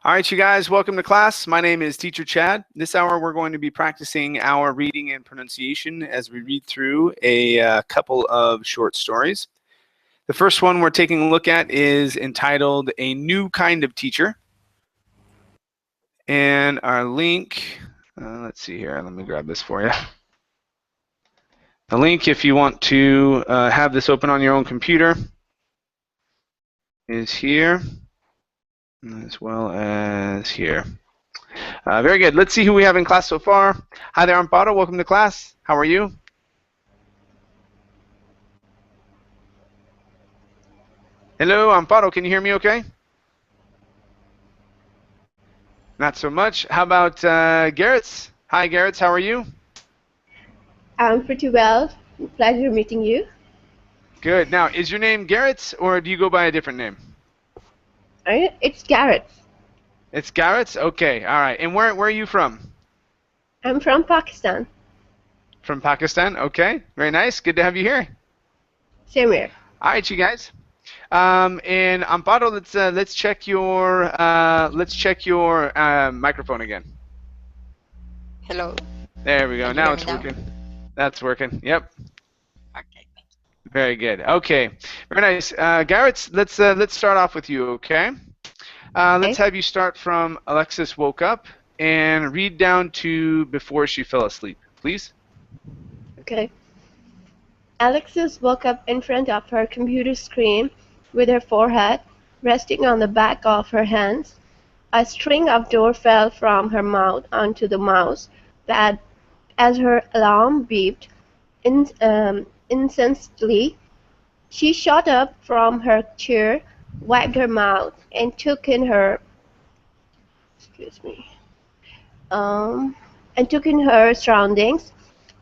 All right, you guys, welcome to class. My name is Teacher Chad. This hour, we're going to be practicing our reading and pronunciation as we read through a couple of short stories. The first one we're taking a look at is entitled A New Kind of Teacher. And our link, let's see here, let me grab this for you. The link, if you want to have this open on your own computer, is here, as well as here. Very good. Let's see who we have in class so far. Hi there, Amparo. Welcome to class. How are you? Hello, Amparo. Can you hear me okay? Not so much. How about Garrett's? Hi, Garrett's. How are you? I'm pretty well. Pleasure meeting you. Good. Now, is your name Garrett's or do you go by a different name? It's Garrett. It's Garrett's? Okay. All right. And where are you from? I'm from Pakistan. From Pakistan? Okay. Very nice. Good to have you here. Same here. All right, you guys. And Amparo, let's check your microphone again. Hello. There we go. Now it's working. That's working. Yep. Okay. Very good. Okay. Very nice. Garrett, let's start off with you. Okay. Let's have you start from Alexis woke up and read down to before she fell asleep, please. Okay. Alexis woke up in front of her computer screen with her forehead resting on the back of her hands. A string of dough fell from her mouth onto the mouse pad as her alarm beeped incessantly. She shot up from her chair, wiped her mouth, and took in her surroundings.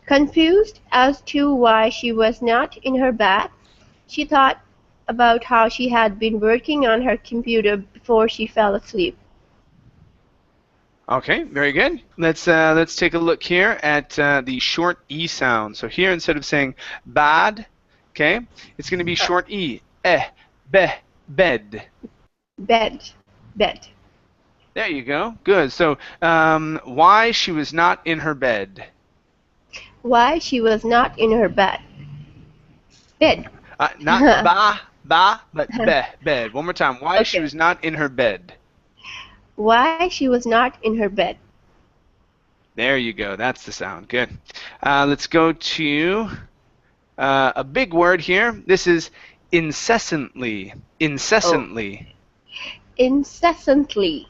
Confused as to why she was not in her bed, she thought about how she had been working on her computer before she fell asleep. Okay, very good. Let's take a look here at the short E sound. So here, instead of saying bad, okay, it's going to be short E. Bed. Bed. There you go. Good. So why she was not in her bed. Why she was not in her bed. Bed. Not ba, but bed. One more time. Why she was not in her bed. Why she was not in her bed. There you go. That's the sound. Good. Let's go to a big word here. This is incessantly. Incessantly. Incessantly.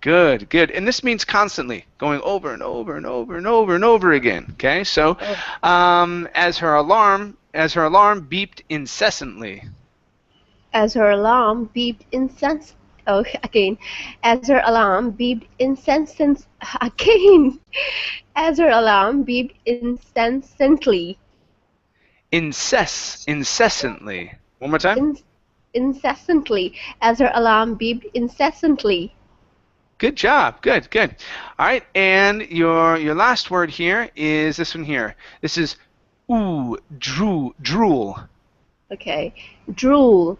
Good, good. And this means constantly, going over and over and over and over and over again. Okay, so as her alarm beeped incessantly. As her alarm beeped incessantly. Oh, again. As her alarm beeped incessantly. Again. As her alarm beeped incessantly. Incessantly. One more time. Incessantly. As her alarm beeped incessantly. Good job. Good, good. All right, and your last word here is this one here. This is drool. Okay. Drool.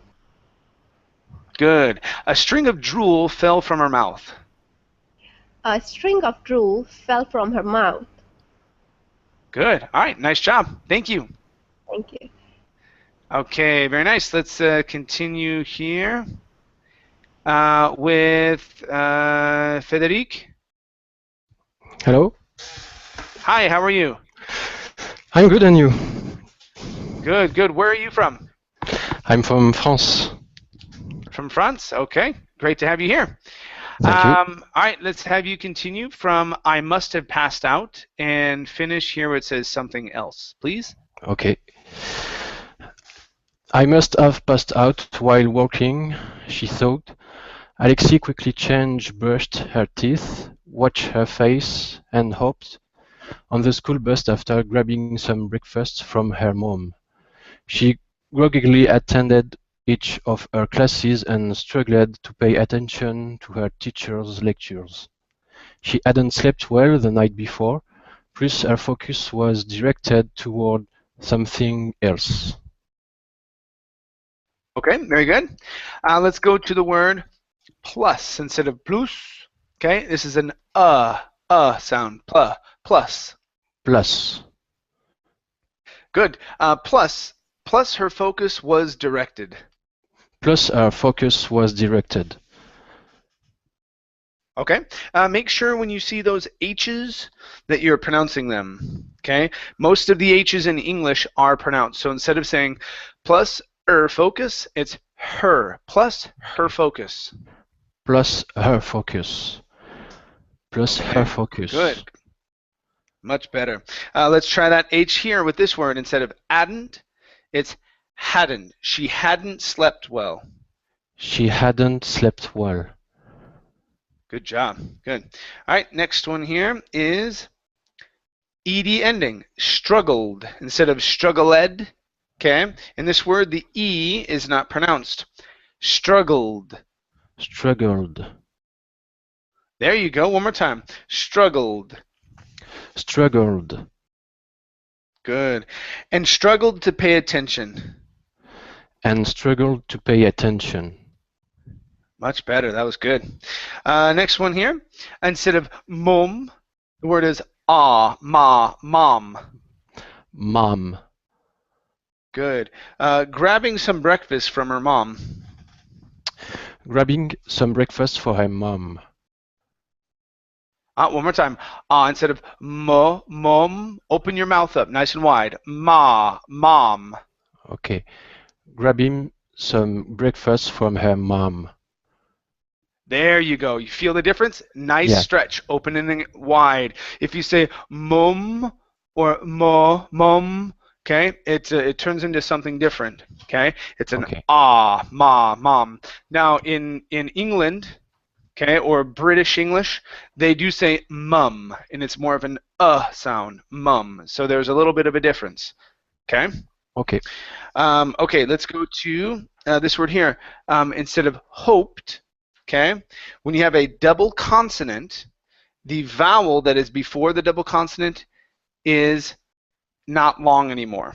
Good. A string of drool fell from her mouth. A string of drool fell from her mouth. Good. All right, nice job. Thank you. Thank you. Okay, very nice. Let's continue here with Frederic. Hello. Hi, how are you? I'm good, and you? Good, good. Where are you from? I'm from France. From France? Okay, great to have you here. Thank you. All right, let's have you continue from I must have passed out and finish here where it says something else, please. Okay. I must have passed out while walking, she thought. Alexis quickly changed, brushed her teeth, washed her face, and hopped on the school bus after grabbing some breakfast from her mom. She groggily attended each of her classes and struggled to pay attention to her teacher's lectures. She hadn't slept well the night before, plus her focus was directed toward something else. Okay, very good. Let's go to the word Plus instead of plus. Okay, this is an sound. Plus. Plus. Good. Plus her focus was directed. Plus our focus was directed. Okay. Make sure when you see those H's that you're pronouncing them. Okay. Most of the H's in English are pronounced. So instead of saying plus her focus, it's her plus her focus. Plus her focus. Plus Okay. her focus. Good. Much better. Let's try that H here with this word. Instead of hadn't, it's hadn't. She hadn't slept well. She hadn't slept well. Good job. Good. All right, next one here is ed ending. Struggled instead of struggled. Okay. In this word, the E is not pronounced. Struggled. Struggled. There you go. One more time. Struggled. Struggled. Good. And struggled to pay attention. And struggled to pay attention. Much better. That was good. Next one here. Instead of mom, the word is mom. Mom. Good. Grabbing some breakfast from her mom. Grabbing some breakfast for her mom. One more time. Instead of mom, open your mouth up nice and wide. Mom. Okay. Grabbing some breakfast from her mom. There you go. You feel the difference? Nice stretch, opening it wide. If you say mom or mom, okay, it turns into something different. Okay, it's an mom. Now in England, okay, or British English, they do say mum, and it's more of an sound, mum. So there's a little bit of a difference. Okay. Okay. Okay, let's go to this word here. Instead of hoped. Okay, when you have a double consonant, the vowel that is before the double consonant is not long anymore.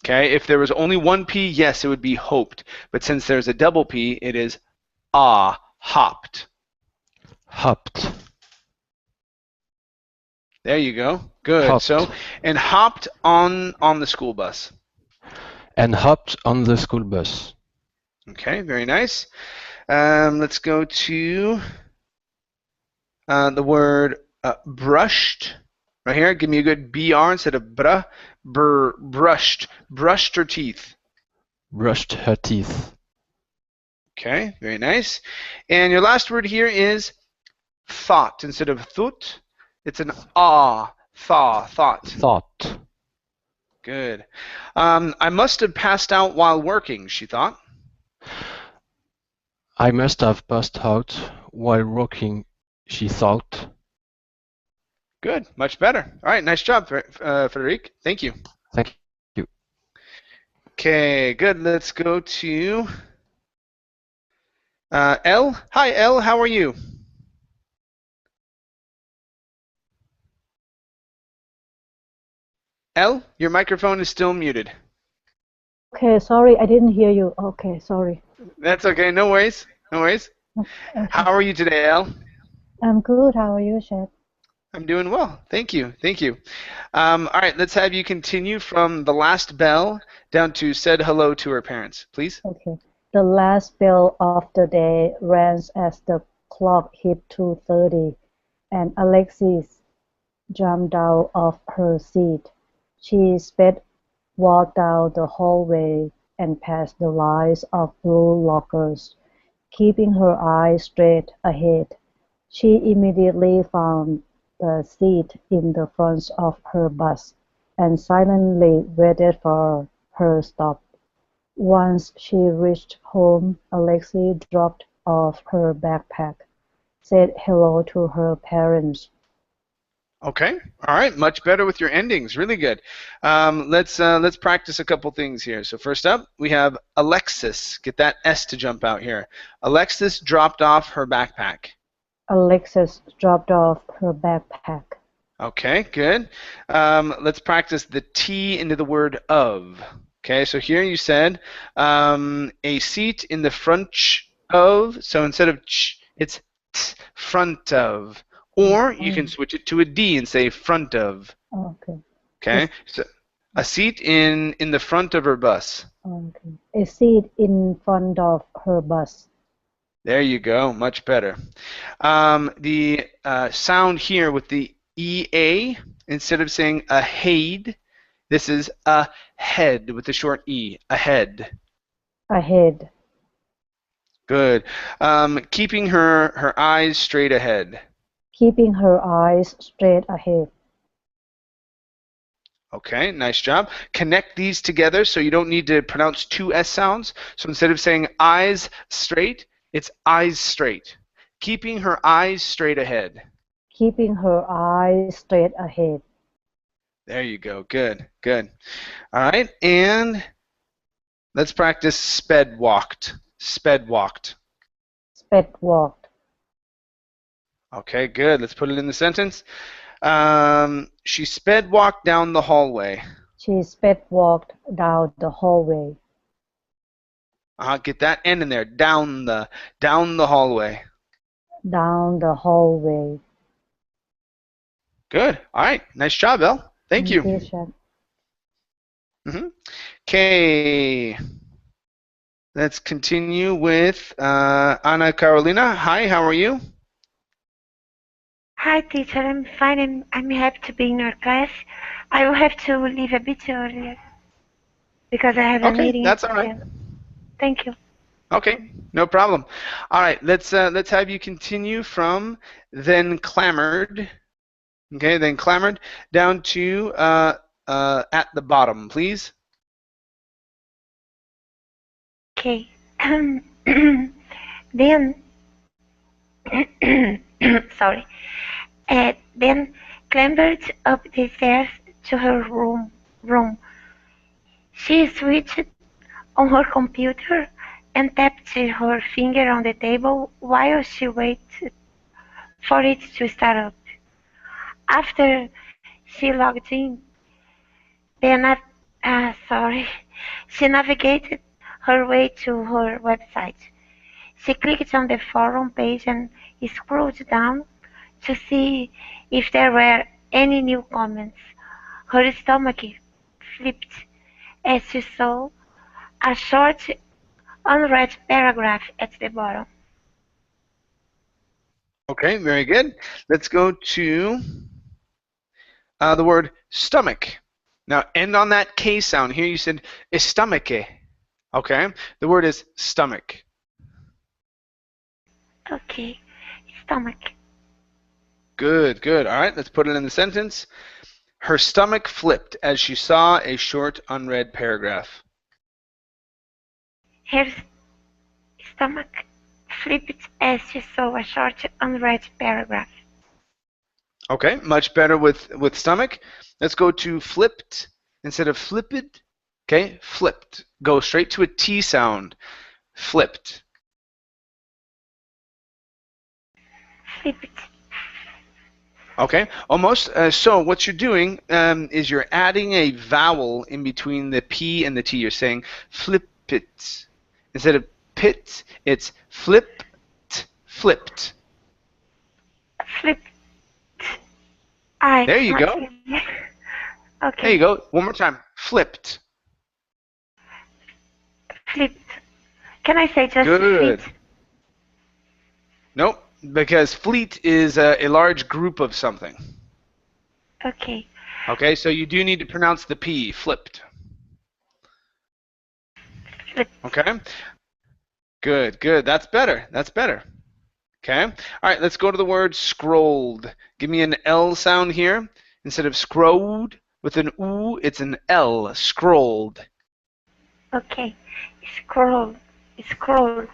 Okay, if there was only one P, yes, it would be hoped. But since there's a double P, it is hopped. Hopped. There you go. Good. Hopped. So, and hopped on the school bus. And hopped on the school bus. Okay, very nice. Let's go to the word brushed. Right here, give me a good BR instead of brushed. Brushed her teeth. Brushed her teeth. Okay, very nice. And your last word here is thought. Instead of thought, it's an thought. Thought. Good. I must have passed out while working, she thought. I must have passed out while working, she thought. Good, much better. All right, nice job, Frederic. Thank you. Thank you. Okay, good. Let's go to Elle. Hi, Elle. How are you? Elle, your microphone is still muted. Okay, sorry, I didn't hear you. Okay, sorry. That's okay. No worries. No worries. Okay. How are you today, Elle? I'm good. How are you, Chef? I'm doing well. Thank you. Thank you. All right, let's have you continue from the last bell down to said hello to her parents, please. Okay. The last bell of the day rang as the clock hit 2:30, and Alexis jumped out of her seat. She sped walked down the hallway and past the lines of blue lockers, keeping her eyes straight ahead. She immediately found the seat in the front of her bus and silently waited for her stop. Once she reached home, Alexei dropped off her backpack, said hello to her parents. Okay. All right. Much better with your endings. Really good. Let's practice a couple things here. So first up, we have Alexis. Get that S to jump out here. Alexis dropped off her backpack. Alexis dropped off her backpack. Okay. Good. Let's practice the T into the word of. Okay. So here you said a seat in the front of. So instead of ch, it's t, front of. Or you can switch it to a D and say front of. Okay. Okay? So a seat in the front of her bus. Okay. A seat in front of her bus. There you go. Much better. The sound here with the EA, instead of saying a head, this is a head with the short E. Ahead. Ahead. Good. Keeping her eyes straight ahead. Keeping her eyes straight ahead. Okay, nice job. Connect these together so you don't need to pronounce two S sounds. So instead of saying eyes straight, it's eyes straight. Keeping her eyes straight ahead. Keeping her eyes straight ahead. There you go. Good, good. All right, and let's practice sped walked. Sped walked. Sped walked. Okay, good. Let's put it in the sentence. She sped walked down the hallway. She sped walked down the hallway. Get that N in there. Down the hallway. Down the hallway. Good. All right. Nice job, Elle. Thank you. Chad. Okay. Let's continue with Anna Carolina. Hi, how are you? Hi, teacher. I'm fine. I'm happy to be in your class. I will have to leave a bit earlier because I have a meeting. Okay, that's all right. Thank you. Okay, no problem. All right, let's have you continue from then clamored. Okay, then clamored down to at the bottom, please. Okay. Then, sorry. Then clambered up the stairs to her room. She switched on her computer and tapped her finger on the table while she waited for it to start up. After she logged in, she navigated her way to her website. She clicked on the forum page and scrolled down to see if there were any new comments. Her stomach flipped as she saw a short, unread paragraph at the bottom. Okay, very good. Let's go to the word stomach. Now, end on that K sound. Here you said estomache. Okay, the word is stomach. Okay, stomach. Good, good. All right, let's put it in the sentence. Her stomach flipped as she saw a short, unread paragraph. Her stomach flipped as she saw a short, unread paragraph. Okay, much better with stomach. Let's go to flipped instead of flipped. Okay, flipped. Go straight to a T sound. Flipped. Flipped. Okay, almost. So what you're doing is you're adding a vowel in between the P and the T. You're saying flip it. Instead of pit, it's flipped, flipped. Flipped. There you go. Okay. There you go. One more time. Flipped. Flipped. Can I say just Good. fleet? Nope, because fleet is a large group of something. Okay. Okay, so you do need to pronounce the P. Flipped. Flipped. Okay. Good, good. That's better. That's better. Okay. All right, let's go to the word scrolled. Give me an L sound here. Instead of scrolled with an U, it's an L. Scrolled. Okay. Scrolled. Scrolled.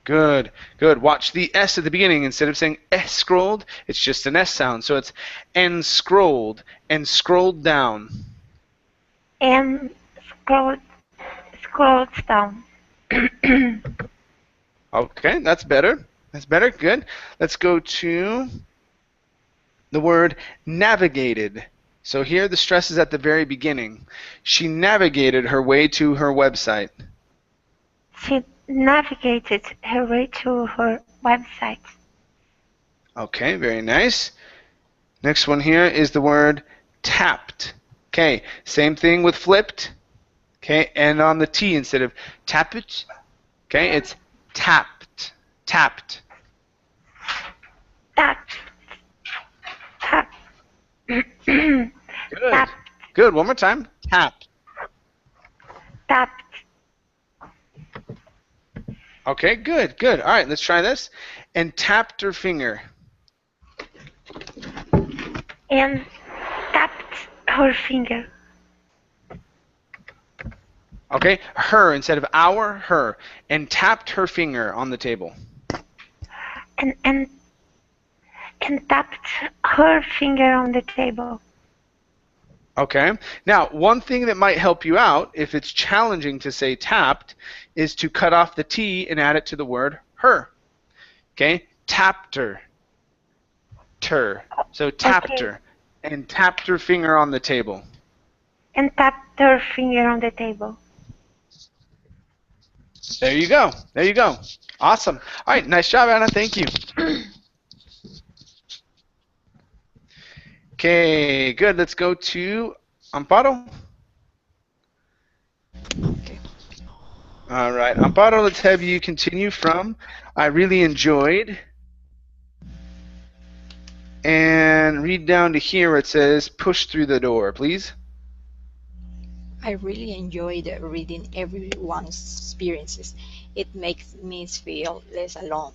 Good, good. Watch the S at the beginning. Instead of saying scrolled, it's just an S sound. So it's and scrolled down. And scrolled down. Okay, that's better. That's better. Good. Let's go to the word navigated. So here the stress is at the very beginning. She navigated her way to her website. She navigated her way to her website. Okay, very nice. Next one here is the word tapped. Okay, same thing with flipped. Okay, and on the T instead of tapped. Okay, it's tapped. Tapped. Tapped. Tapped. Good. Tapped. Good. One more time. Tapped. Tapped. Okay, good, good. All right, let's try this. And tapped her finger. And tapped her finger. Okay, her instead of our, her. And tapped her finger on the table. And tapped her finger on the table. Okay. Now, one thing that might help you out, if it's challenging to say tapped, is to cut off the T and add it to the word her. Okay? Tapped her. Ter. So tapped her. And tapped her finger on the table. And tapped her finger on the table. There you go. There you go. Awesome. All right. Nice job, Anna. Thank you. Okay, good. Let's go to Amparo. Okay. All right, Amparo, let's have you continue from I really enjoyed. And read down to here where it says push through the door, please. I really enjoyed reading everyone's experiences. It makes me feel less alone.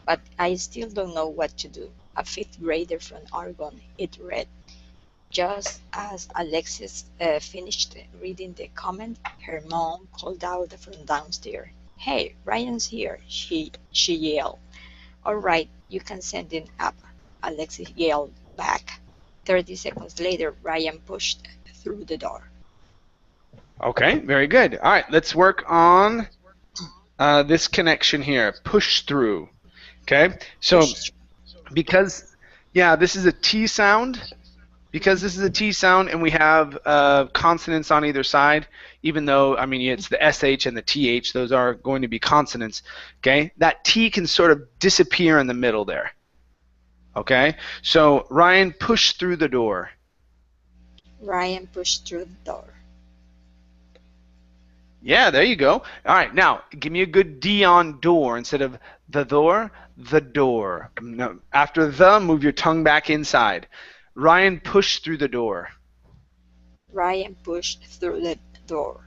But I still don't know what to do. A fifth grader from Oregon, it read. Just as Alexis finished reading the comment, her mom called out from downstairs. Hey, Ryan's here, she yelled. All right, you can send him up, Alexis yelled back. 30 seconds later, Ryan pushed through the door. Okay, very good. All right, let's work on this connection here, push through. Okay, so because, yeah, this is a T sound. Because this is a T sound and we have consonants on either side, even though, I mean, it's the SH and the TH, those are going to be consonants, okay? That T can sort of disappear in the middle there, okay? So Ryan pushed through the door. Ryan pushed through the door. Yeah, there you go. All right, now, give me a good D on door instead of the door, the door. No, after the, move your tongue back inside. Ryan pushed through the door. Ryan pushed through the door.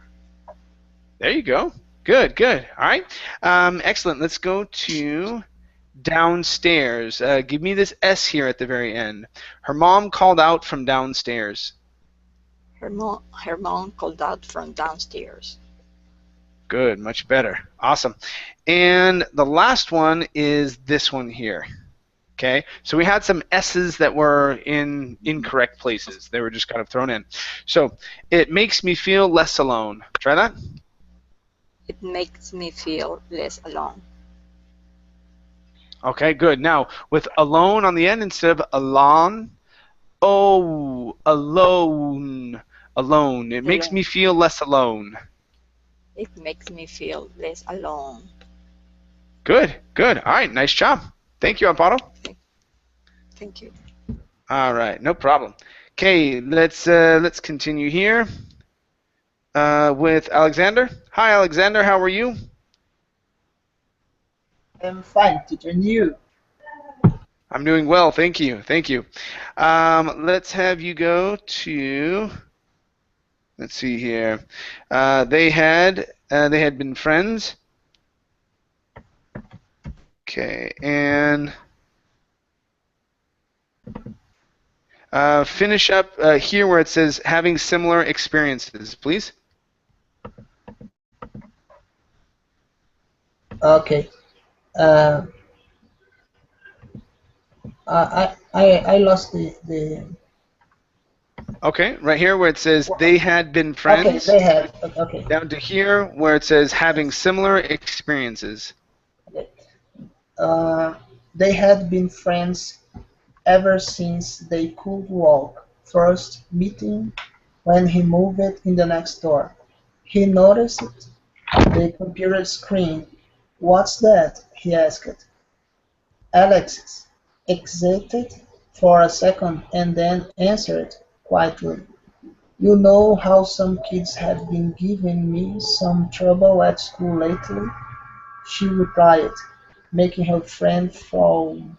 There you go. Good, good. All right. Excellent. Let's go to downstairs. Give me this S here at the very end. Her mom called out from downstairs. Her mom called out from downstairs. Good, much better. Awesome. And the last one is this one here. Okay, so we had some S's that were in incorrect places. They were just kind of thrown in. So it makes me feel less alone. Try that. It makes me feel less alone. Okay, good. Now with alone on the end instead of alone. Oh, alone. Alone. It makes me feel less alone. It makes me feel less alone. Good, good. All right, nice job. Thank you, Amparo. Thank you. All right, no problem. Okay, let's continue here with Alexander. Hi, Alexander. How are you? I'm fine, teacher. And you? I'm doing well. Thank you. Thank you. Let's have you go to. Let's see here. They had been friends. Okay, and. Finish up here where it says having similar experiences, please. Okay. I lost the. Okay, right here where it says they had been friends. Okay, they had. Okay. Down to here where it says having similar experiences. Okay. They had been friends ever since they could walk, first meeting when he moved in the next door. He noticed the computer screen What's that? He asked. Alex hesitated for a second and then answered quietly. You know how some kids have been giving me some trouble at school lately? She replied, making her friend frown.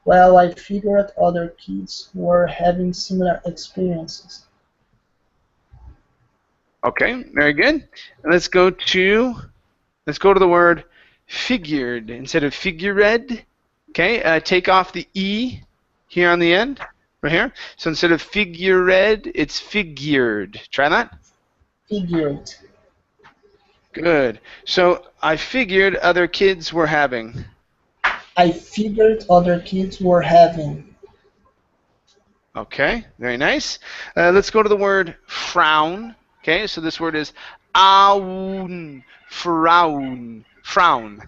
Well, I figured other kids were having similar experiences. Okay, very good. And let's go to the word figured instead of figured. Okay, take off the E here on the end, right here. So instead of figured, it's figured. Try that. Figured. Good. So I figured other kids were having. I figured other kids were having. Okay, very nice. Let's go to the word frown. Okay, so this word is aun, frown, frown.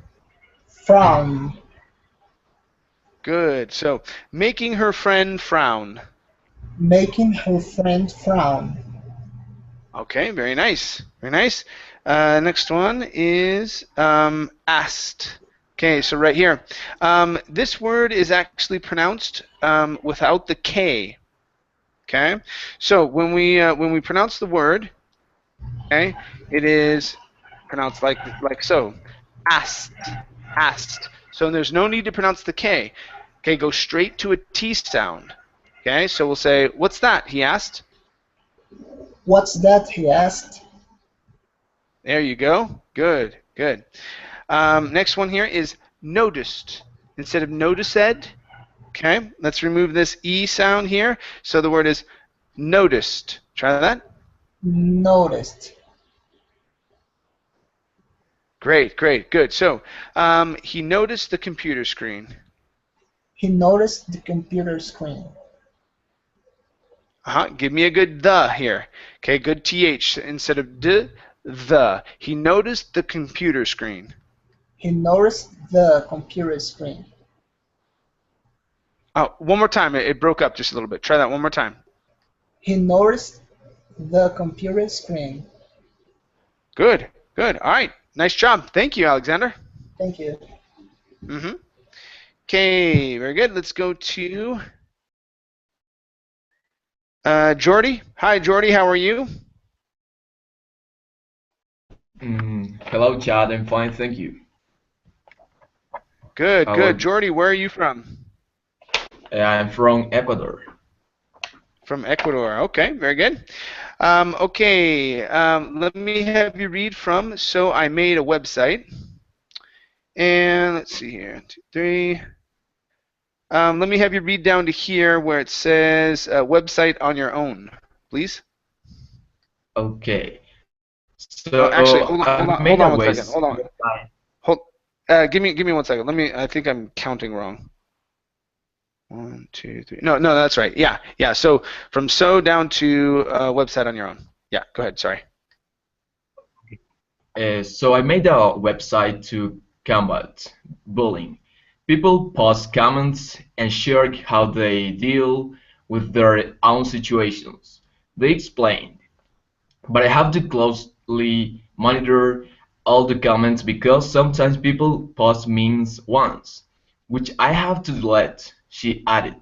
Frown. Good. So making her friend frown. Making her friend frown. Okay, very nice. Very nice. Next one is asked. Okay, so right here. This word is actually pronounced without the K. Okay, so when we pronounce the word, okay, it is pronounced like so. Asked, asked. So there's no need to pronounce the K. Okay, go straight to a T sound. Okay, so we'll say, "What's that?" He asked. What's that? He asked. There you go. Good, good. Next one here is noticed instead of noticed. Okay, let's remove this E sound here. So the word is noticed. Try that. Noticed. Great, great, good. So he noticed the computer screen. He noticed the computer screen. Give me a good the here. Okay, good TH instead of d, the. He noticed the computer screen. He noticed the computer screen. Oh, one more time. It broke up just a little bit. Try that one more time. He noticed the computer screen. Good, good. All right, nice job. Thank you, Alexander. Thank you. Mm-hmm. Okay, very good. Let's go to Jordy. Hi, Jordy. How are you? Hello, Chad. I'm fine, thank you. Good, How good. are you? Jordy, where are you from? I'm from Ecuador. From Ecuador. Okay, very good. Let me have you read from So I Made a Website. And let's see here. 1, 2, 3. Let me have you read down to here where it says website on your own, please. Okay. Actually, So hold on, I've hold made on a one second. Hold on. website. Hold. Give me 1 second. I think I'm counting wrong. 1, 2, 3. No, that's right. Yeah, yeah. So from so down to website on your own. Yeah, go ahead. Sorry. So I made a website to combat bullying. People post comments and share how they deal with their own situations. They explain, but I have to closely monitor all the comments because sometimes people post memes once, which I have to delete, she added.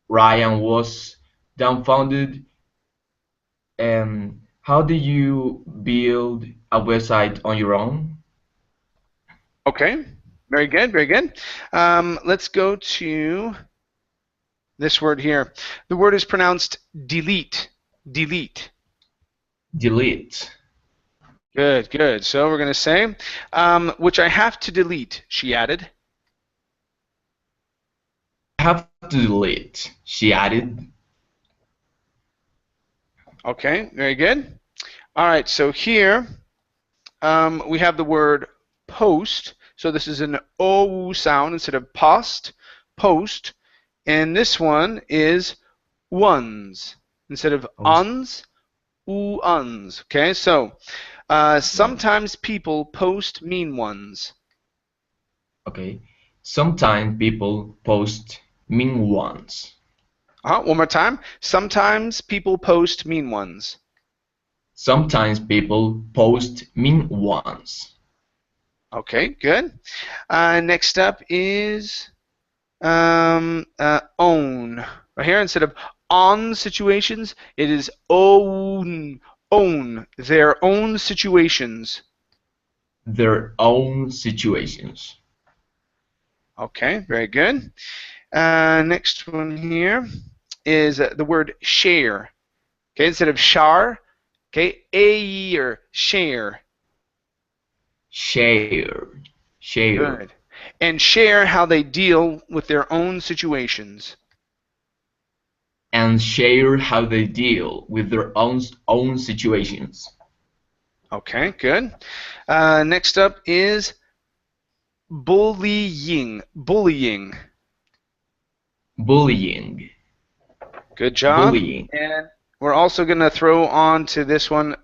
Ryan was dumbfounded. How do you build a website on your own? Okay. Very good. Very good. Let's go to this word here. The word is pronounced delete. Delete. Delete. Good, good. So we're going to say, which I have to delete, she added. I have to delete, she added. Okay, very good. All right, so here we have the word post. So this is an O sound instead of post, post. And this one is ones instead of uns, uns. Okay, so sometimes people post mean ones. Okay. Sometimes people post mean ones. One more time. Sometimes people post mean ones. Sometimes people post mean ones. Okay, good. Next up is own. Right here, instead of on situations, it is own. Own their own situations. Their own situations. Okay, very good. Next one here is the word share. Okay, instead of shar, okay, a year, share. Share. Share. Good. And share how they deal with their own situations. And share how they deal with their own situations. Okay, good. Next up is bullying. Bullying. Bullying. Good job. Bullying. And we're also going to throw on to this one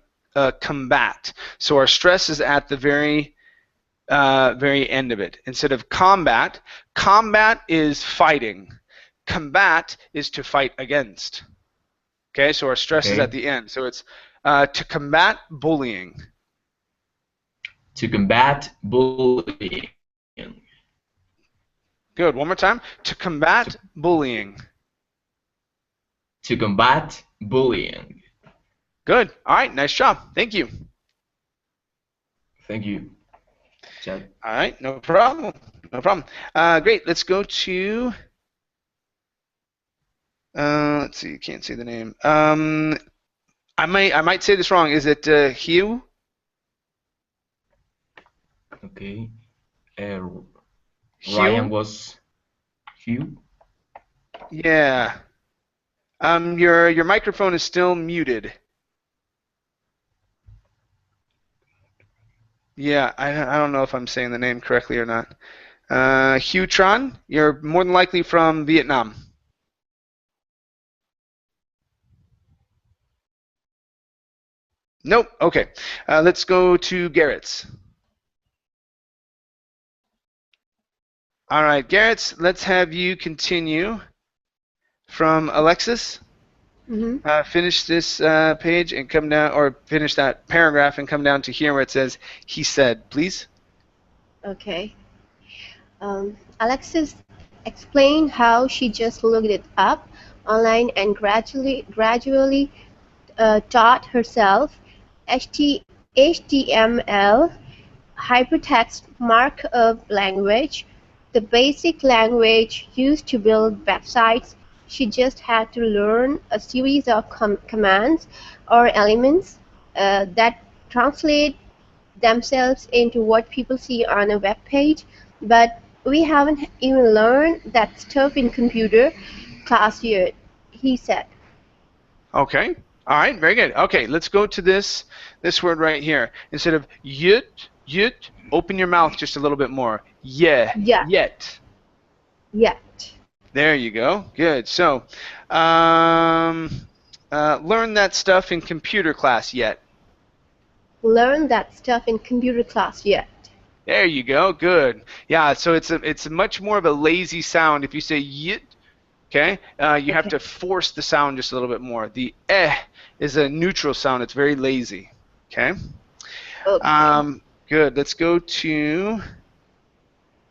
combat. So our stress is at the very end of it. Instead of combat, combat is fighting. Combat is to fight against. Okay, so our stress is at the end. So it's to combat bullying. To combat bullying. Good. One more time. To combat bullying. To combat bullying. Good. All right. Nice job. Thank you. Thank you, Chad. All right. No problem. No problem. Great. Let's go to. Let's see. You can't see the name. I might say this wrong. Is it Hugh? Okay. Hugh? Ryan was Hugh. Yeah. Your microphone is still muted. Yeah, I don't know if I'm saying the name correctly or not. Hugh Tron, you're more than likely from Vietnam. Nope. Okay. Let's go to Garrett's. All right, Garrett's, let's have you continue from Alexis. Finish this page and come down, or finish that paragraph and come down to here where it says, he said, please. Okay. Alexis explained how she just looked it up online and gradually taught herself HTML, hypertext markup language, the basic language used to build websites. She just had to learn a series of commands or elements that translate themselves into what people see on a web page. But we haven't even learned that stuff in computer class yet, he said. Okay. All right. Very good. Okay. Let's go to this word right here. Instead of yet, open your mouth just a little bit more. Yeah. Yet. There you go. Good. So, learn that stuff in computer class yet. Learn that stuff in computer class yet. There you go. Good. Yeah. So it's much more of a lazy sound if you say yet. Okay. You have to force the sound just a little bit more. The is a neutral sound. It's very lazy. Okay. Good. Let's go to.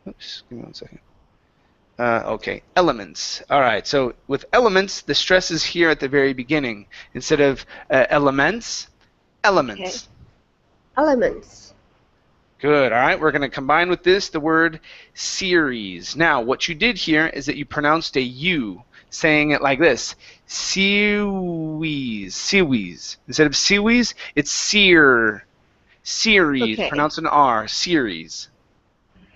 Oops. Give me 1 second. Okay, elements. All right, so with elements, the stress is here at the very beginning. Instead of elements, elements. Okay. Elements. Good, all right, we're going to combine with this the word series. Now, what you did here is that you pronounced a U, saying it like this. Series. Instead of series, it's series. Okay. Pronounce an R, series.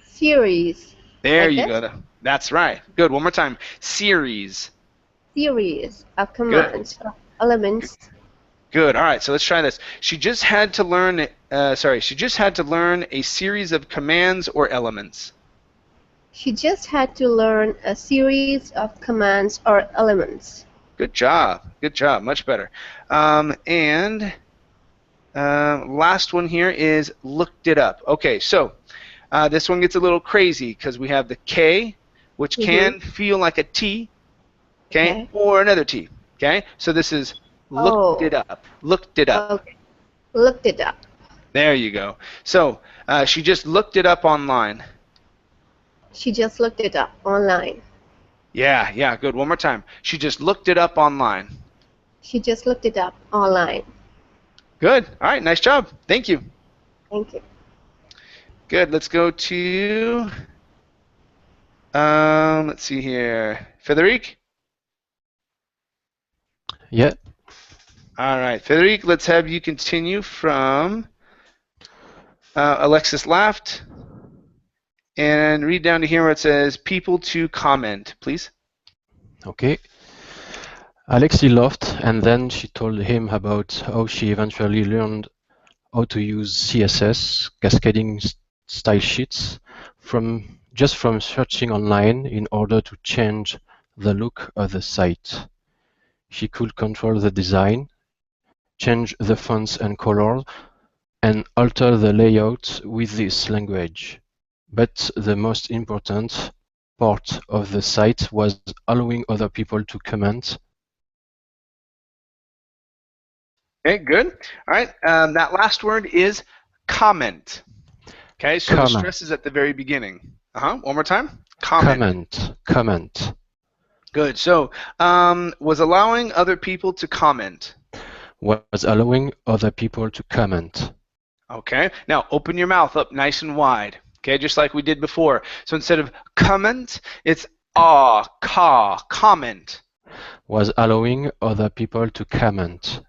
Series. There like you this? go. That's right. Good. One more time. Series. Series of commands. Elements. Good. All right. So let's try this. She just had to learn. She just had to learn a series of commands or elements. She just had to learn a series of commands or elements. Good job. Good job. Much better. Last one here is looked it up. Okay. So this one gets a little crazy because we have the K, which can feel like a T, okay, or another T, okay? So this is looked it up. Looked it up. Okay. Looked it up. There you go. So she just looked it up online. She just looked it up online. Yeah, good. One more time. She just looked it up online. She just looked it up online. Good. All right, nice job. Thank you. Thank you. Good. Let's go to, let's see here. Frederic? Yeah. All right, Frederic, let's have you continue from Alexis laughed and read down to here where it says people to comment, please. Okay. Alexi laughed, and then she told him about how she eventually learned how to use CSS, cascading style sheets, from searching online in order to change the look of the site. She could control the design, change the fonts and colors, and alter the layout with this language. But the most important part of the site was allowing other people to comment. Okay, good. All right, that last word is comment. Okay, so the stress is at the very beginning. One more time. Comment. Comment. Good. So, was allowing other people to comment. Was allowing other people to comment. Okay. Now, open your mouth up nice and wide. Okay, just like we did before. So instead of comment, it's comment. Was allowing other people to comment.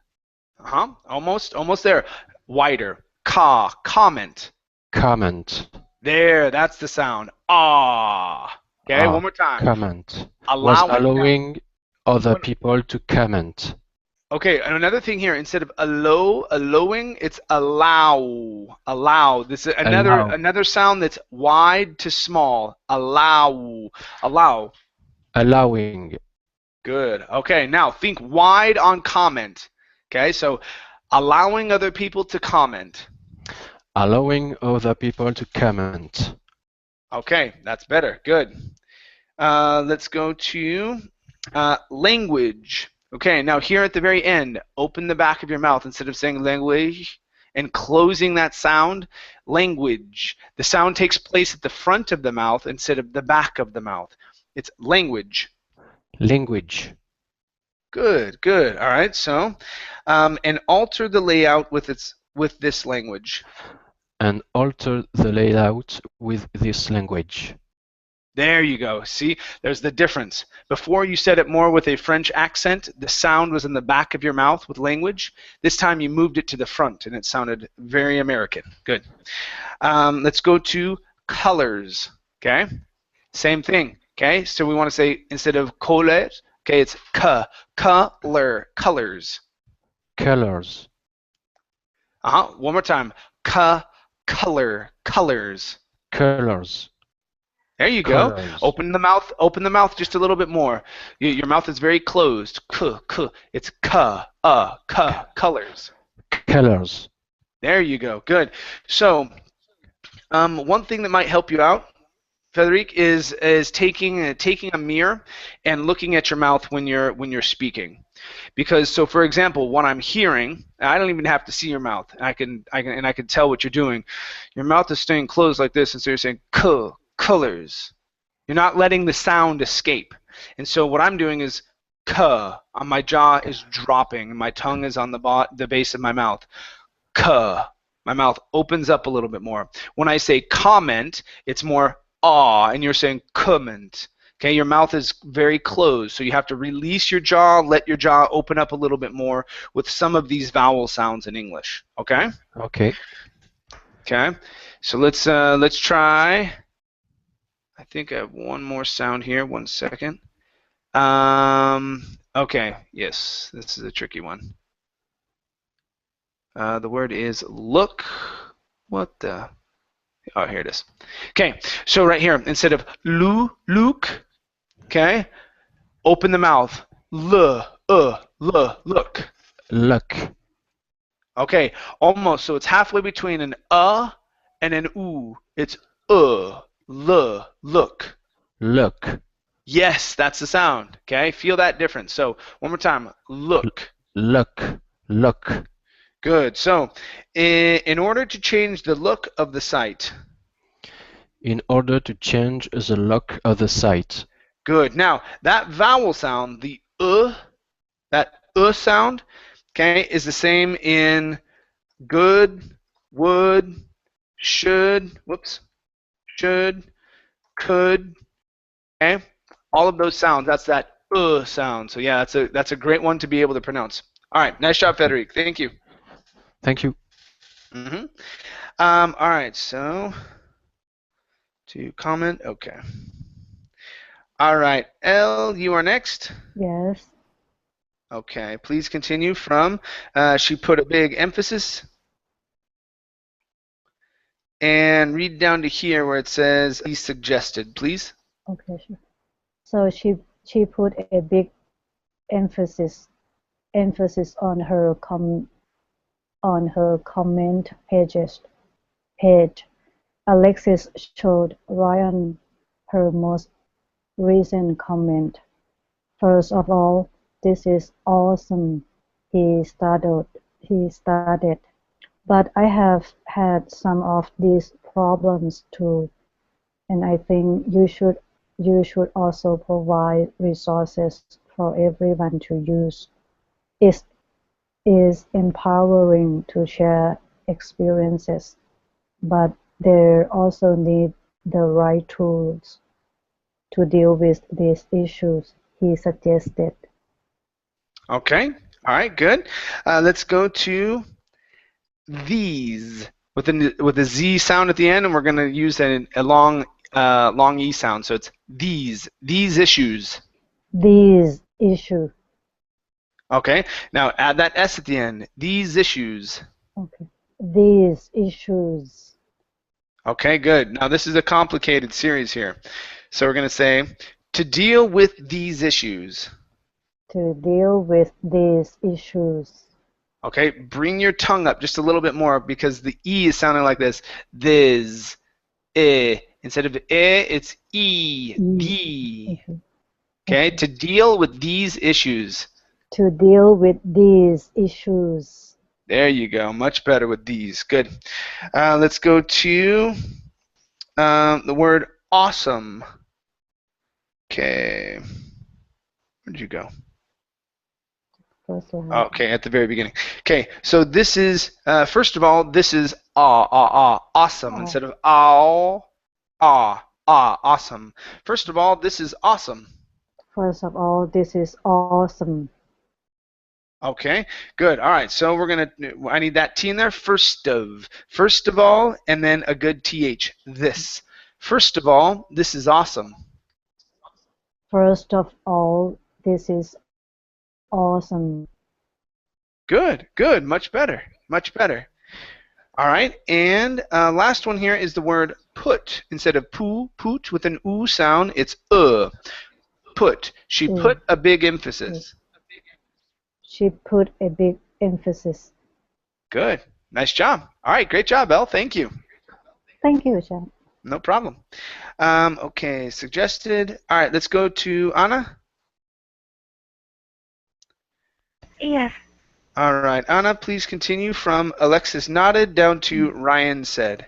Almost there. Wider. Comment. Comment. There, that's the sound. Okay, one more time. Comment. Was allowing other people to comment. Okay, and another thing here, instead of allowing, it's allow. This is another sound that's wide to small. Allow. Allowing. Good. Okay, now think wide on comment. Okay, so allowing other people to comment. Allowing other people to comment. Okay, that's better. Good. Let's go to language. Okay, now here at the very end, open the back of your mouth instead of saying language and closing that sound. Language. The sound takes place at the front of the mouth instead of the back of the mouth. It's language. Language. Good. All right, so and alter the layout with this language. And alter the layout with this language. There you go. See, there's the difference. Before you said it more with a French accent, the sound was in the back of your mouth with language. This time you moved it to the front and it sounded very American. Good. Let's go to colors. Okay. Same thing. Okay. So we want to say instead of color, okay, it's colors. Colors. One more time. Colors. Colors. There you go. Open the mouth just a little bit more. Your mouth is very closed. It's colors. Colors. There you go. Good. So, one thing that might help you out, Frederic, is taking a mirror and looking at your mouth when you're speaking. Because so for example, what I'm hearing, I don't even have to see your mouth. I can tell what you're doing. Your mouth is staying closed like this, and so you're saying colors. You're not letting the sound escape. And so what I'm doing is my jaw is dropping, and my tongue is on the base of my mouth. My mouth opens up a little bit more. When I say comment, it's more and you're saying comment. Okay, your mouth is very closed, so you have to release your jaw, let your jaw open up a little bit more with some of these vowel sounds in English. Okay? Okay. Okay. So let's try. I think I have one more sound here. 1 second. Okay. Yes, this is a tricky one. The word is look. What the? Oh, here it is. Okay. So right here, instead of look, okay, open the mouth. Look. Look. Okay. Almost. So it's halfway between an and an oo. It's look. Look. Yes, that's the sound. Okay, feel that difference. So one more time. Look. Look. Good. So, in order to change the look of the site. In order to change the look of the site. Good. Now, that vowel sound, the that sound, okay, is the same in good, would, should, should, could, okay? All of those sounds, that's that sound. So yeah, that's a great one to be able to pronounce. All right, nice job, Frederic. Thank you. Thank you. All right, so to comment, okay. All right, Elle, you are next. Yes. Okay, please continue from, she put a big emphasis. And read down to here where it says, he suggested, please. Okay, sure. So she put a big emphasis on her comment page. Alexis showed Ryan her most recent comment. First of all, this is awesome, he started. But I have had some of these problems too, and I think you should also provide resources for everyone to use. It is empowering to share experiences, but they also need the right tools to deal with these issues, he suggested. Okay, all right, good. Let's go to these with a Z sound at the end, and we're going to use a long E sound. So it's these issues. These issues. Okay, now add that S at the end. These issues. Okay. These issues. Okay, good. Now this is a complicated series here. So we're going to say, to deal with these issues. To deal with these issues. Okay, bring your tongue up just a little bit more because the E is sounding like this. This, instead of it's E, D. Okay, to deal with these issues. To deal with these issues. There you go. Much better with these. Good. Let's go to the word awesome. Okay. Where'd you go? Okay, at the very beginning. Okay, so this is, first of all, this is awesome instead of awesome. First of all, this is awesome. First of all, this is awesome. Okay, good. All right, so I need that T in there. First of all, and then a good TH. This. First of all, this is awesome. First of all, this is awesome. Good, good. Much better. Much better. All right, and last one here is the word put. Instead of put with an oo sound, it's put. She put a big emphasis. She put a big emphasis. Good. Nice job. All right, great job, Elle. Thank you. Thank you, Chad. No problem. Okay, suggested. All right, let's go to Anna. Yes. All right, Anna, please continue from Alexis nodded down to Ryan said.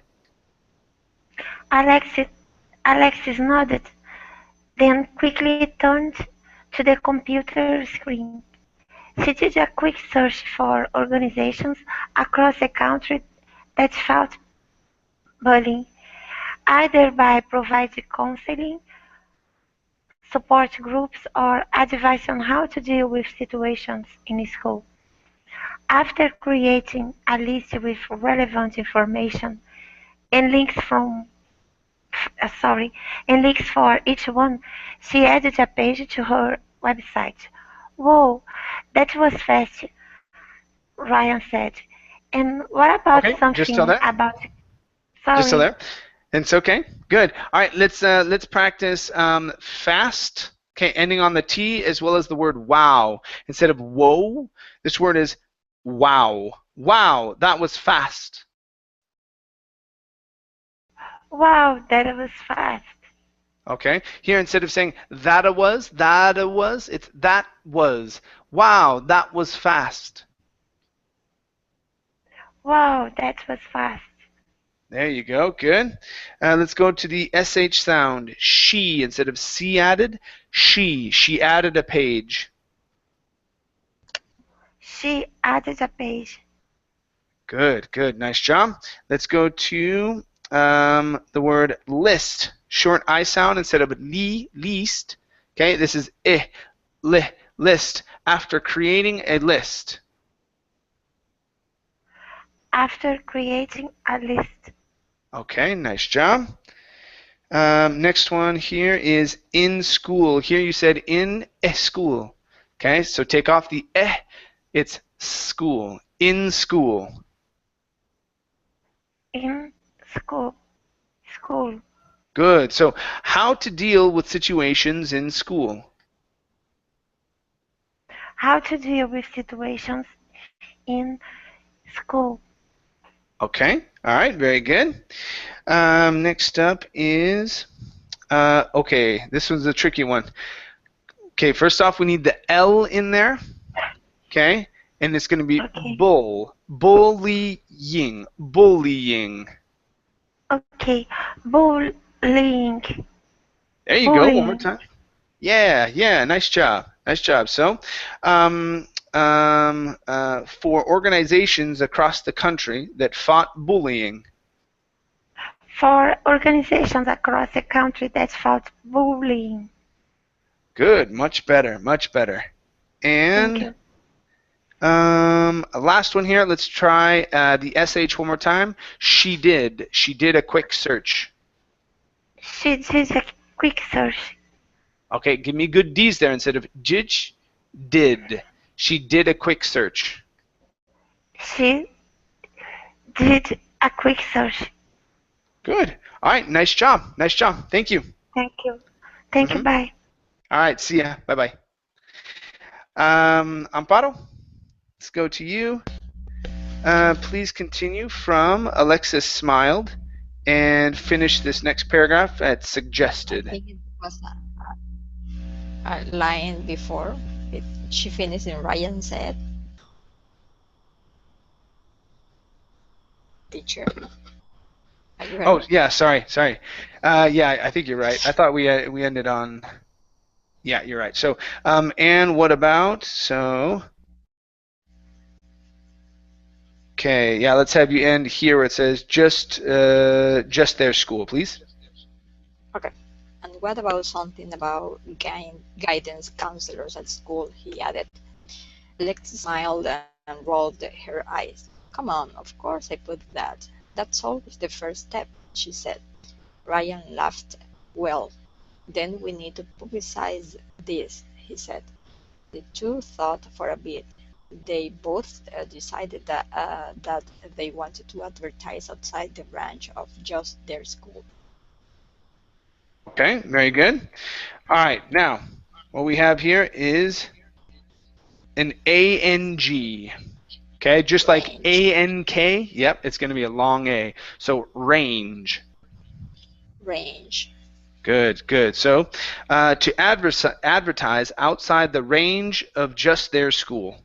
Alexis nodded, then quickly turned to the computer screen. She did a quick search for organizations across the country that fought bullying, either by providing counseling, support groups, or advice on how to deal with situations in school. After creating a list with relevant information and links for each one, she added a page to her website. Whoa, that was fast, Ryan said. And what about something about... Sorry. Just still there? It's okay. Good. All right, let's practice fast. Okay, ending on the T as well as the word wow. Instead of whoa, this word is wow. Wow, that was fast. Wow, that was fast. Okay, here instead of saying that was, it's that was. Wow, that was fast. Wow, that was fast. There you go. Good. Let's go to the SH sound. She instead of C added. She. She added a page. She added a page. Good. Good. Nice job. Let's go to the word list. Short I sound instead of li, least. Okay. This is list. After creating a list. After creating a list. Okay. Nice job. Next one here is in school. Here you said in a school. Okay, so take off the eh. It's school. In school. In school. School. Good. So how to deal with situations in school. How to deal with situations in school. Okay. All right. Very good. Next up is okay. This one's a tricky one. Okay. First off, we need the L in there. Okay, and it's going to be Okay. bullying. Bullying. Okay. Bullying. There you go. One more Bullying. time. Yeah. Nice job. Nice job. So, for organizations across the country that fought bullying. For organizations across the country that fought bullying. Good. Much better. Much better. Thank And you. last one here. Let's try the SH one more time. She did. She did a quick search. She did a quick search. Okay, give me good D's there instead of did. She did a quick search. She did a quick search. Good. All right, nice job. Nice job. Thank you. Thank you. Thank you. Bye. All right, see ya. Bye-bye. Amparo, let's go to you. Please continue from Alexis smiled and finish this next paragraph at I suggested. think it was a line before. She finished and Ryan said, teacher. Are you Oh, heard me? yeah, sorry. Yeah, I think you're right. I thought we ended on. Yeah, you're right. So, and what about, so, okay, yeah, let's have you end here where it says just their school, please. Okay. And what about something about guidance counselors at school? He added. Alexis smiled and rolled her eyes. Come on, of course I put that. That's always the first step, she said. Ryan laughed. Well, then we need to publicize this, he said. The two thought for a bit. They both decided that they wanted to advertise outside the branch of just their school. Okay, very good. All right, now, what we have here is an ANG. Okay, just like Range. ANK, yep, it's going to be a long A. So range. Range. Good. So to advertise outside the range of just their school.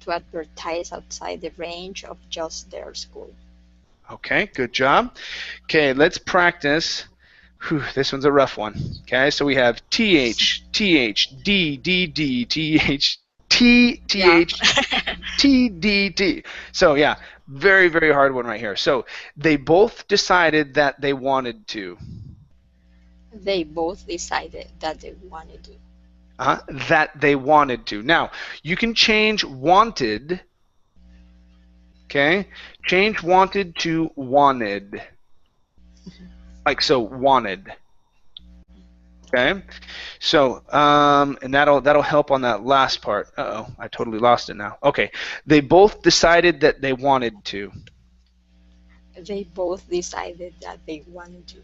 To advertise outside the range of just their school. Okay, good job. Okay, let's practice. Whew, this one's a rough one. Okay, so we have TH, D, TH, Yeah. TDT. So yeah, very, very hard one right here. So they both decided that they wanted to. They both decided that they wanted to. That they wanted to. Now, you can change wanted, okay? Change wanted to wanted. Like so, wanted. Okay? So, and that'll help on that last part. Uh-oh, I totally lost it now. Okay. They both decided that they wanted to. They both decided that they wanted to.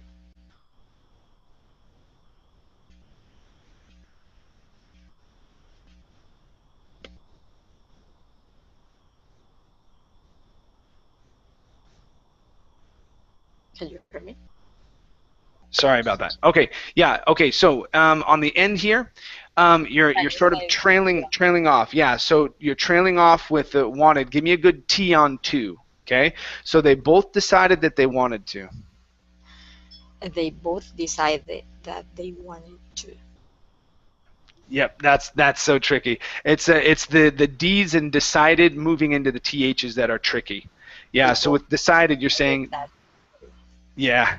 Can you hear me? Sorry about that. Okay, yeah. Okay, so on the end here, you're sort of trailing off. Yeah, so you're trailing off with the wanted. Give me a good T on 2. Okay, so they both decided that they wanted to. They both decided that they wanted to. Yep, that's so tricky. It's the D's and decided moving into the THs that are tricky. Yeah, so with decided, you're saying, yeah,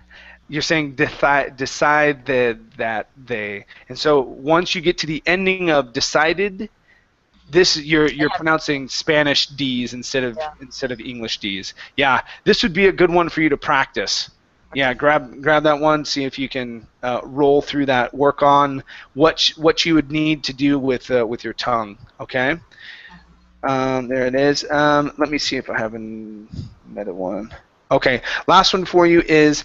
you're saying decide that they. And so once you get to the ending of decided, this you're pronouncing Spanish D's instead of English D's. Yeah, this would be a good one for you to practice. Yeah, grab that one. See if you can roll through that. Work on what you would need to do with your tongue. Okay. There it is. Let me see if I have another one. Okay. Last one for you is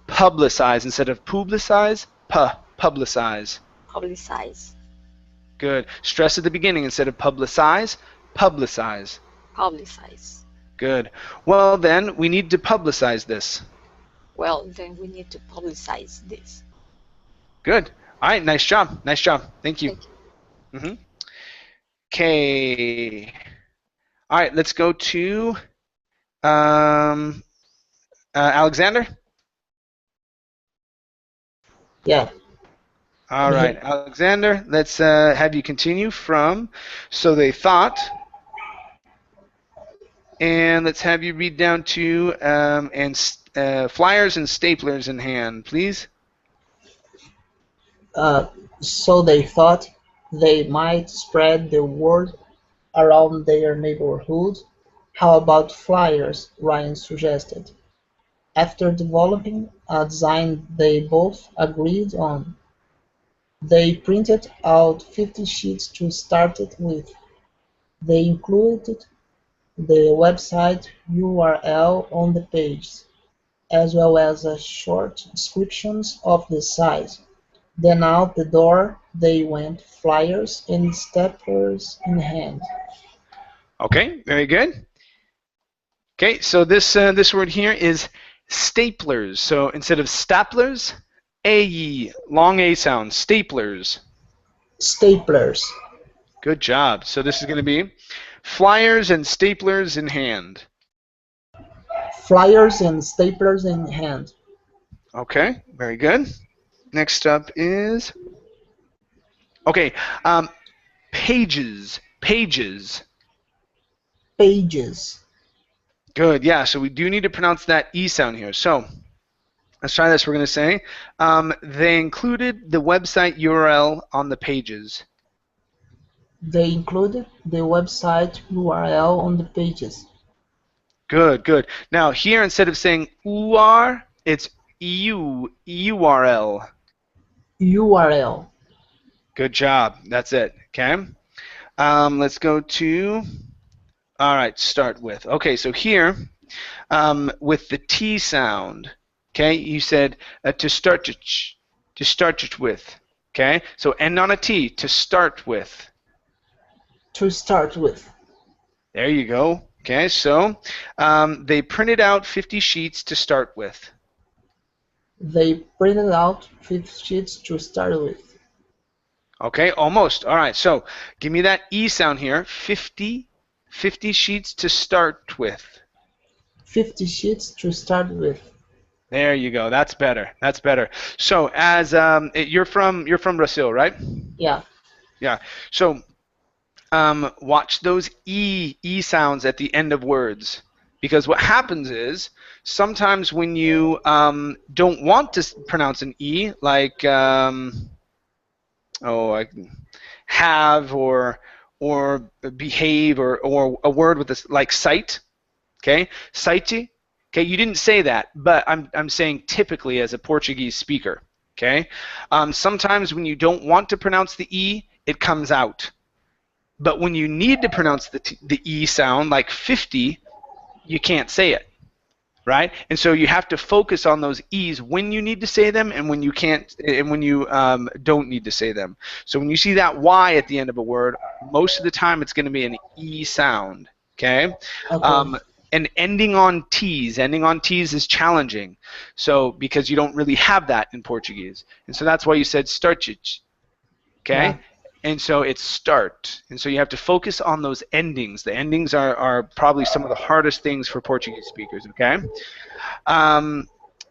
publicize instead of publicize. Publicize. Publicize. Good. Stress at the beginning instead of publicize. Publicize. Publicize. Good. Well, then we need to publicize this. Well, then we need to publicize this. Good. All right. Nice job. Nice job. Thank you. Okay. All right. Let's go to Alexander. Yeah. All right, Alexander. Let's have you continue from. So they thought. And let's have you read down to flyers and staplers in hand, please. So they thought they might spread the word around their neighborhood. How about flyers? Ryan suggested. After developing a design they both agreed on, they printed out 50 sheets to start it with. They included the website URL on the page, as well as a short descriptions of the site. Then out the door they went, flyers and staplers in hand. Okay, very good. Okay, so this word here is staplers. So instead of staplers, A-E, long A sound, staplers. Staplers. Good job. So this is going to be flyers and staplers in hand. Flyers and staplers in hand. Okay, very good. Next up is, okay, pages. Pages. Pages. Good, yeah, so we do need to pronounce that E sound here. So let's try this. We're going to say, they included the website URL on the pages. They included the website URL on the pages. Good, good. Now here, instead of saying UR, it's URL. URL. Good job. That's it. Okay. Let's go to, all right, start with. Okay, so here, with the T sound, okay, you said to start it with. Okay, so end on a T, to start with. To start with. There you go. Okay, so they printed out 50 sheets to start with. They printed out 50 sheets to start with. Okay, almost. All right, so give me that E sound here. 50 sheets to start with. 50 sheets to start with. There you go. That's better. That's better. So as you're from Brazil, right? Yeah. Yeah. So watch those E sounds at the end of words, because what happens is sometimes when you don't want to pronounce an E, like have or behave or a word with this, like sight. Okay, site. Okay, you didn't say that, but I'm saying typically as a Portuguese speaker. Okay, sometimes when you don't want to pronounce the E, it comes out. But when you need to pronounce the E sound, like 50, you can't say it, right? And so you have to focus on those E's when you need to say them and when you can't, and when you don't need to say them. So when you see that Y at the end of a word, most of the time it's going to be an E sound. Okay. And ending on T's. Ending on T's is challenging. So because you don't really have that in Portuguese. And so that's why you said startich. Okay? Yeah. And so it's start. And so you have to focus on those endings. The endings are probably some of the hardest things for Portuguese speakers, okay?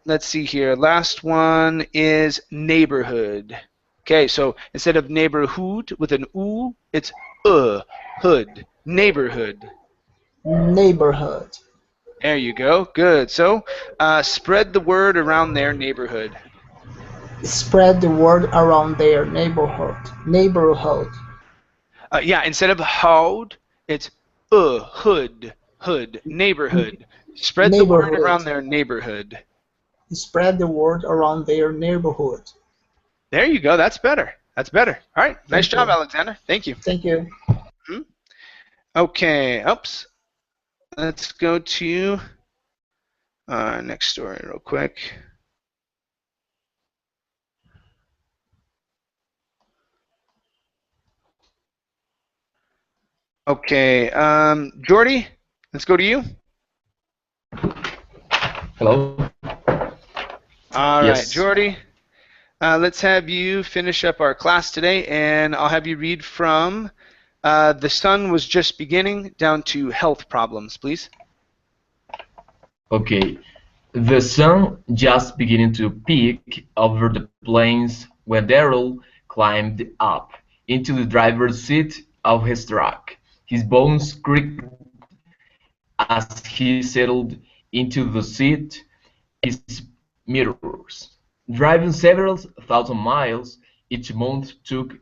Let's see here. Last one is neighborhood. Okay, so instead of neighborhood with an U, it's hood. Neighborhood. Neighborhood. There you go. Good. So spread the word around their neighborhood. Spread the word around their neighborhood. Neighborhood. Yeah, instead of houd, it's hood. Neighborhood. Spread the word Neighborhood. around their neighborhood. Spread the word around their neighborhood. There you go. That's better. That's better. All right. Nice Thank job, you. Alexander. Thank you. Thank you. Okay. Oops. Let's go to our next story real quick. Okay. Jordy, let's go to you. Hello? All Yes. right, Jordy. Let's have you finish up our class today, and I'll have you read from the sun was just beginning down to health problems, please. Okay. The sun just beginning to peek over the plains when Darrell climbed up into the driver's seat of his truck. His bones creaked as he settled into the seat, his mirrors. Driving several thousand miles each month took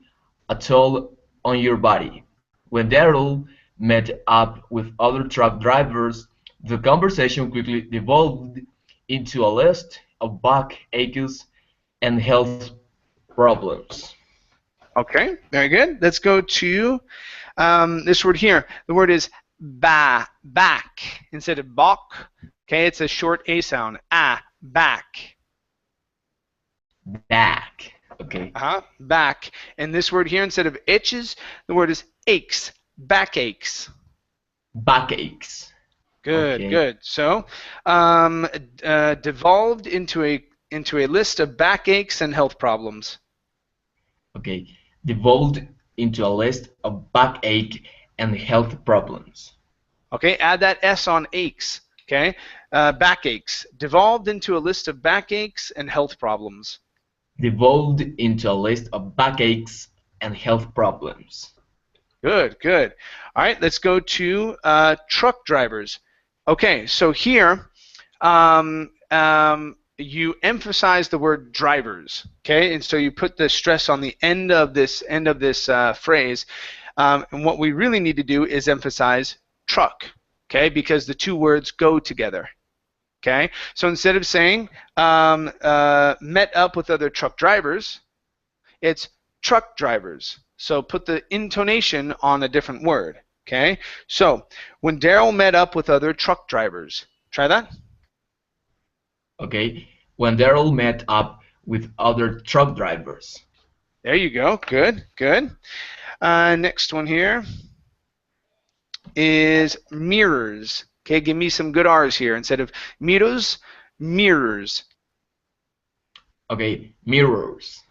a toll on your body. When Darrell met up with other truck drivers, the conversation quickly devolved into a list of back aches and health problems. Okay, very good. Let's go to this word here. The word is back instead of bok. Okay, it's a short A sound. Back. Back. Okay. Back. And this word here, instead of itches, the word is aches. Backaches. Backaches. Good, Okay. good. So, devolved into a list of backaches and health problems. Okay. Devolved into a list of backache and health problems. Okay, add that S on aches. Okay, backaches. Devolved into a list of backaches and health problems. Devolved into a list of backaches and health problems. Good, good. All right, let's go to truck drivers. Okay, so here you emphasize the word drivers. Okay, and so you put the stress on the end of this phrase. And what we really need to do is emphasize truck. Okay, because the two words go together. Okay, so instead of saying met up with other truck drivers, it's truck drivers. So put the intonation on a different word. Okay, so when Darrell met up with other truck drivers, try that. Okay, when Darrell met up with other truck drivers. There you go. Good, good. Next one here is mirrors. Okay, give me some good R's here. Instead of mirrors, mirrors. Okay, mirrors.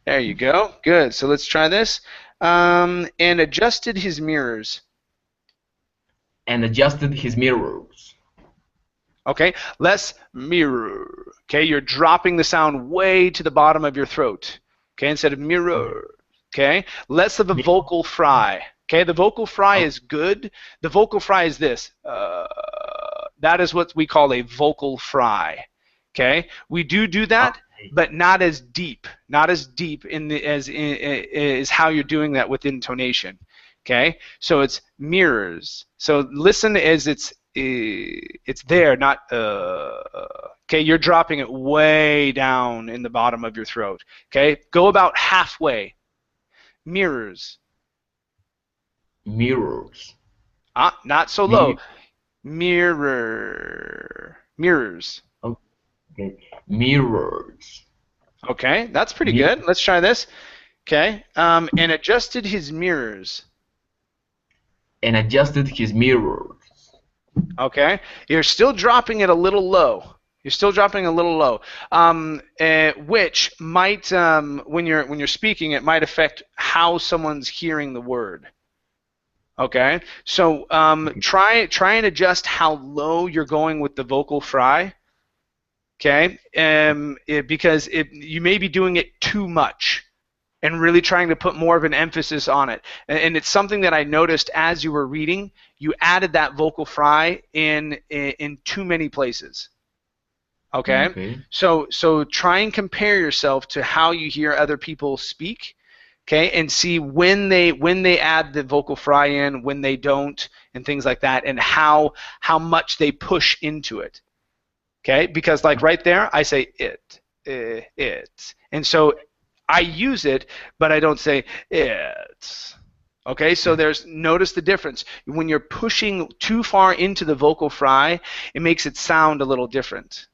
There you go. Good. So let's try this. And adjusted his mirrors. And adjusted his mirrors. Okay, less mirror. Okay, you're dropping the sound way to the bottom of your throat. Okay, instead of mirror. Okay, less of a vocal fry. Okay, the vocal fry is good. The vocal fry is this. That is what we call a vocal fry. Okay, we do that, but not as deep. Not as deep as how you're doing that with intonation. Okay, so it's mirrors. So listen as it's there, not okay, you're dropping it way down in the bottom of your throat. Okay, go about halfway. Mirrors. Mirrors. Not so low. Mirror. Mirrors. Okay, mirrors. Okay, that's pretty good. Let's try this. Okay, and adjusted his mirrors. And adjusted his mirrors. Okay, you're still dropping it a little low. You're still dropping a little low, which might, when you're speaking, it might affect how someone's hearing the word. Okay, so try and adjust how low you're going with the vocal fry. Okay, because you may be doing it too much and really trying to put more of an emphasis on it. And it's something that I noticed as you were reading. You added that vocal fry in too many places. Okay? Okay. So try and compare yourself to how you hear other people speak. Okay, and see when they add the vocal fry in, when they don't, and things like that, and how much they push into it. Okay, because like right there, I say it, and so I use it, but I don't say it. Okay, so notice the difference. When you're pushing too far into the vocal fry, it makes it sound a little different.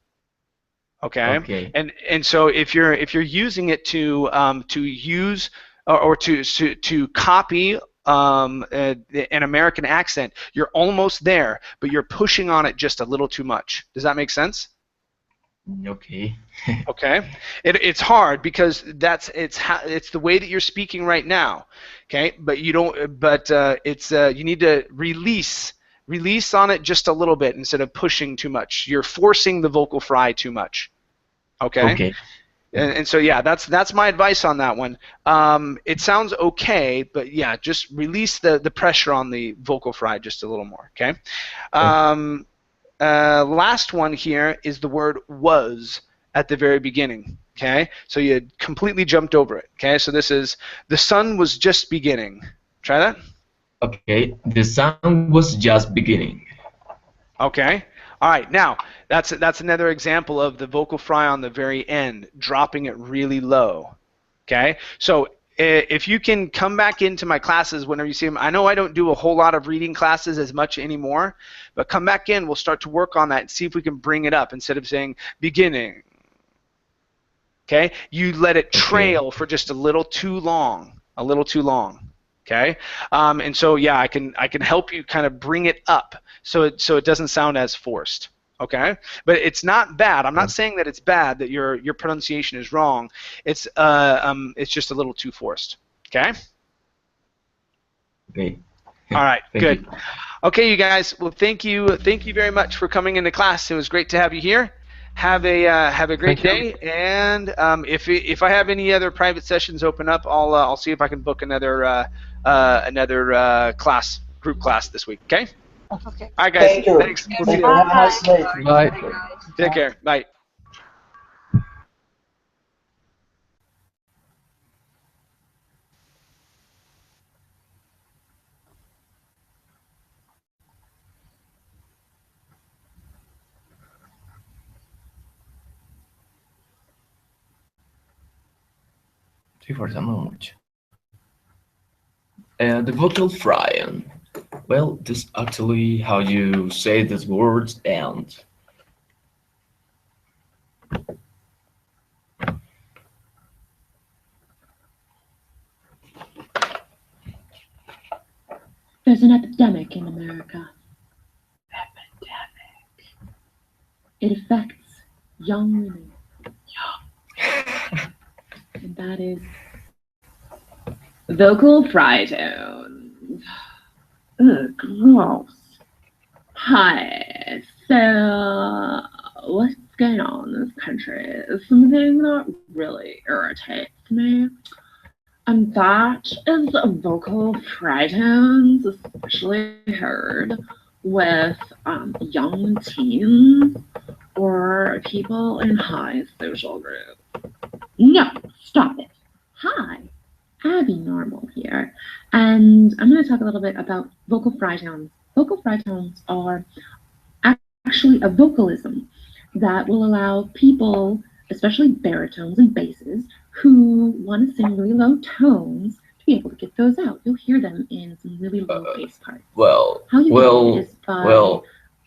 Okay, Okay. and so if you're using it to use or to copy an American accent, you're almost there, but you're pushing on it just a little too much. Does that make sense? Okay. Okay, it's hard because it's the way that you're speaking right now. Okay, but you don't. But you need to release on it just a little bit instead of pushing too much. You're forcing the vocal fry too much. Okay. Okay. And so yeah, that's my advice on that one. It sounds okay, but yeah, just release the pressure on the vocal fry just a little more. Okay. Last one here is the word was at the very beginning. Okay, so you completely jumped over it. Okay, so this is the sun was just beginning. Try that. Okay. The sun was just beginning. Okay. All right. Now that's another example of the vocal fry on the very end, dropping it really low. Okay. So if you can come back into my classes whenever you see them, I know I don't do a whole lot of reading classes as much anymore, but come back in. We'll start to work on that and see if we can bring it up instead of saying beginning. Okay. You let it trail for just a little too long. A little too long. Okay, and so yeah, I can help you kind of bring it up so it doesn't sound as forced. Okay, but it's not bad. I'm not saying that it's bad that your pronunciation is wrong. It's just a little too forced. Okay. Okay. All right. Thank Good. you. Okay, you guys. Well, thank you very much for coming into class. It was great to have you here. Have a great Thank you. day. And if I have any other private sessions open up, I'll see if I can book another group class this week. Okay. Okay. All right, guys. Thank you. Thanks. We'll see Thank you. you. Have a nice day. Bye. Take care. Bye. Estoy forzando mucho. The vocal frying. Well, this actually how you say these words and There's an epidemic in America. It affects young women. And that is vocal fry tones. Ugh, gross. Hi. So, what's going on in this country is something that really irritates me. And that is vocal fry tones, especially heard with young teens or people in high social groups. No, stop it. Hi, Abby Normal here, and I'm going to talk a little bit about vocal fry tones. Vocal fry tones are actually a vocalism that will allow people, especially baritones and basses, who want to sing really low tones to be able to get those out. You'll hear them in some really low bass parts. How you do it is by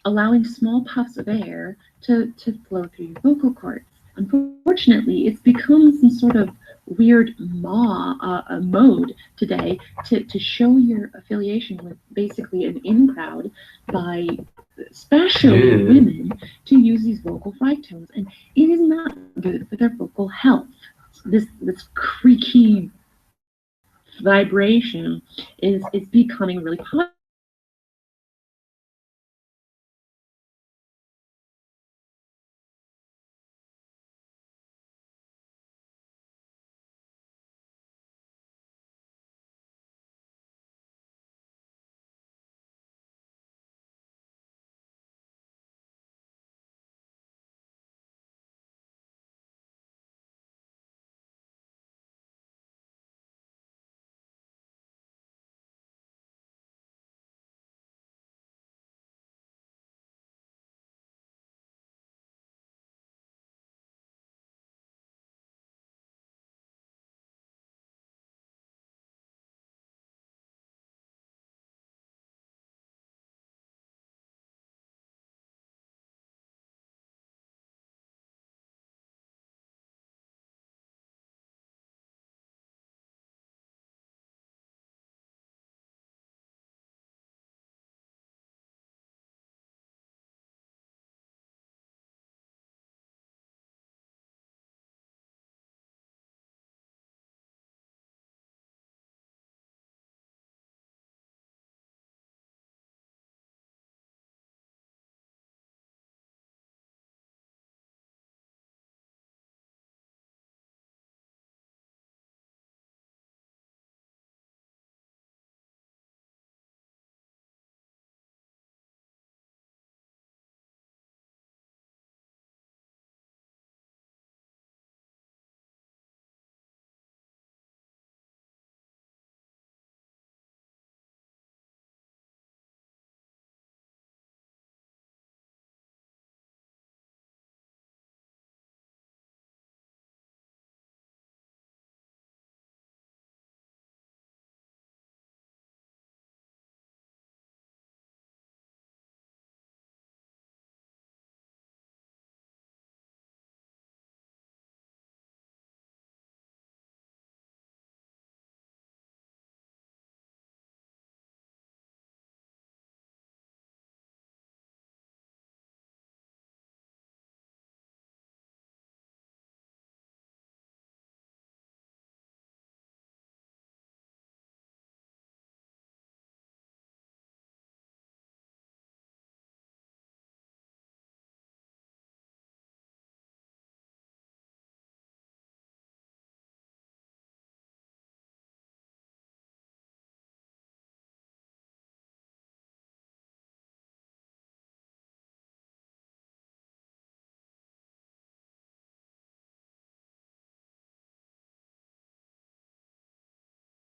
allowing small puffs of air to flow through your vocal cords. Unfortunately, it's become some sort of weird mode today to show your affiliation with basically an in crowd by especially women to use these vocal fry tones, and it is not good for their vocal health. This creaky vibration is becoming really popular.